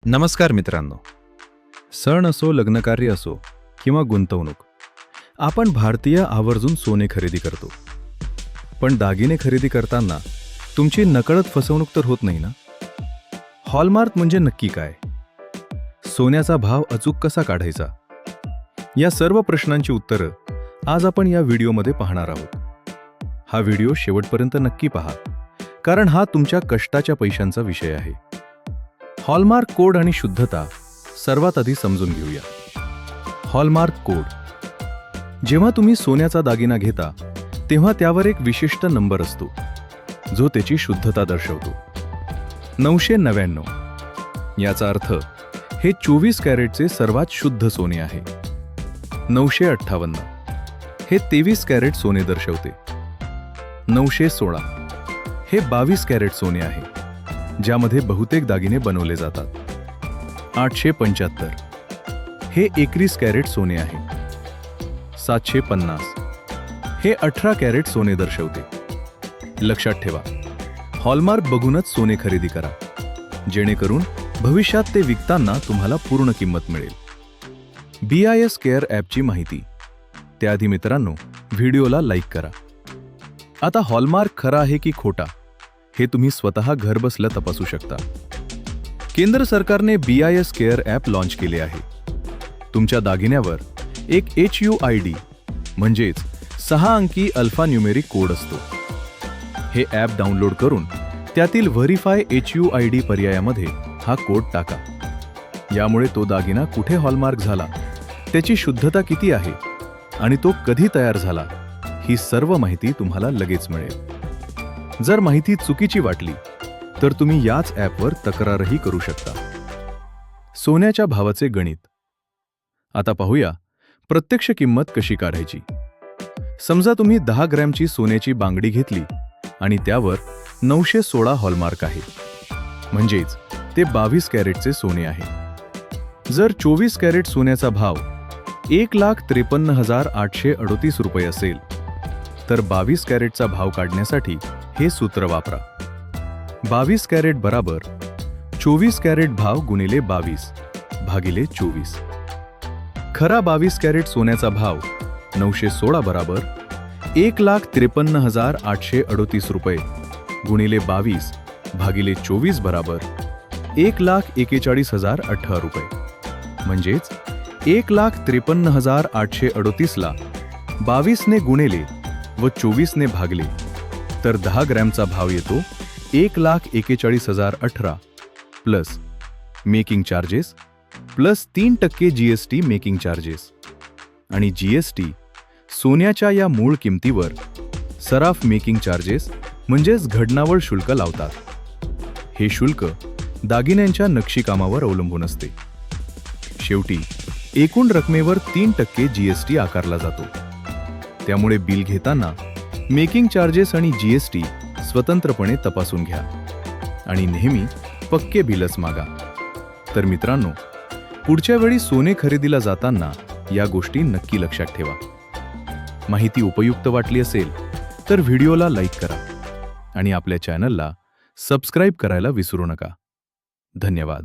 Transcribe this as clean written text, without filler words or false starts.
नमस्कार मित्रांनो. सण असो, लग्नकार्य असो किंवा गुंतवणूक, आपण भारतीय आवर्जून सोने खरेदी करतो. पण दागिने खरेदी करताना तुमची नकळत फसवणूक तर होत नाही ना? हॉलमार्क म्हणजे नक्की काय? सोन्याचा भाव अचूक कसा काढायचा? या सर्व प्रश्नांची उत्तरं आज आपण या व्हिडिओमध्ये पाहणार आहोत. हा व्हिडिओ शेवटपर्यंत नक्की पहा, कारण हा तुमच्या कष्टाच्या पैशांचा विषय आहे. हॉलमार्क कोड आणि शुद्धता सर्वात आधी समजून घेऊया. Hallmark code. जेव्हा तुम्ही सोन्याचा दागिना घेता तेव्हा त्यावर एक विशिष्ट नंबर असतो जो त्याची शुद्धता दर्शवतो. 999. याचा अर्थ हे 24 कॅरेटचे सर्वात शुद्ध सोने आहे. 958. हे 23 कॅरेट सोने दर्शवते. 916. हे 22 कॅरेट सोने आहे, ज्यामध्ये बहुतेक दागिने बनवले जातात. 875. हे 21 कॅरेट सोने आहे. 750. हे 18 कॅरेट सोने दर्शवते. लक्षात ठेवा, हॉलमार्क बघूनच सोने खरेदी करा, जेणेकरून भविष्यात ते विकताना तुम्हाला पूर्ण किंमत मिळेल. BIS केअर ॲपची माहिती. त्याआधी मित्रांनो, व्हिडिओला लाईक करा. आता हॉलमार्क खरा आहे की खोटा हे तुम्ही स्वतः घरबसल्या तपासू शकता. केंद्र सरकारने BIS केअर ॲप लॉन्च केले आहे. तुमच्या दागिन्यावर एक HUID म्हणजेच 6 अंकी अल्फान्यूमेरिक कोड असतो. हे ॲप डाउनलोड करून त्यातील व्हेरीफाय HUID पर्यायामध्ये हा कोड टाका. यामुळे तो दागिना कुठे हॉलमार्क झाला, त्याची शुद्धता किती आहे आणि तो कधी तयार झाला, ही सर्व माहिती तुम्हाला लगेच मिळेल. जर माहिती चुकीची वाटली तर तुम्ही याच ॲपवर तक्रारही करू शकता. सोन्याच्या भावाचे गणित. आता पाहूया प्रत्यक्ष किंमत कशी काढायची. समजा तुम्ही 10 ग्रॅमची सोन्याची बांगडी घेतली आणि त्यावर 916 हॉलमार्क आहे, म्हणजेच ते 22 कॅरेटचे सोने आहे. जर 24 कॅरेट सोन्याचा भाव 1,53,838 रुपये असेल तर 22 कॅरेटचा भाव काढण्यासाठी हे सूत्र वापरा. 22 कॅरेट बराबर 24 कॅरेट भाव गुणिले 22 भागिले 24. खरा 22 कॅरेट सोन्याचा भाव 916 बराबर 1,53,838 रुपये गुणिले 22 भागिले 24 बराबर 1,41,018 रुपये. म्हणजेच 1,53,838 ला 22 ने गुणिले व 24 ने भागले तर 10 ग्रॅमचा भाव येतो 1,41,018 plus making charges plus 3% GST making charges. आणि GST सोन्याच्या या मूळ किमतीवर सराफ मेकिंग चार्जेस म्हणजेच घडणावळ शुल्क लावतात. हे शुल्क दागिन्यांच्या नक्षीकामावर अवलंबून असते. शेवटी एकूण रकमेवर 3% GST आकारला जातो. त्यामुळे बिल घेताना मेकिंग चार्जेस आणि GST स्वतंत्रपणे तपासून घ्या आणि नेहमी पक्के बिलच मागा. तर मित्रांनो, पुढच्या वेळी सोने खरेदीला जाताना या गोष्टी नक्की लक्षात ठेवा. माहिती उपयुक्त वाटली असेल तर व्हिडिओला लाईक करा आणि आपल्या चॅनलला सबस्क्राईब करायला विसरू नका. धन्यवाद.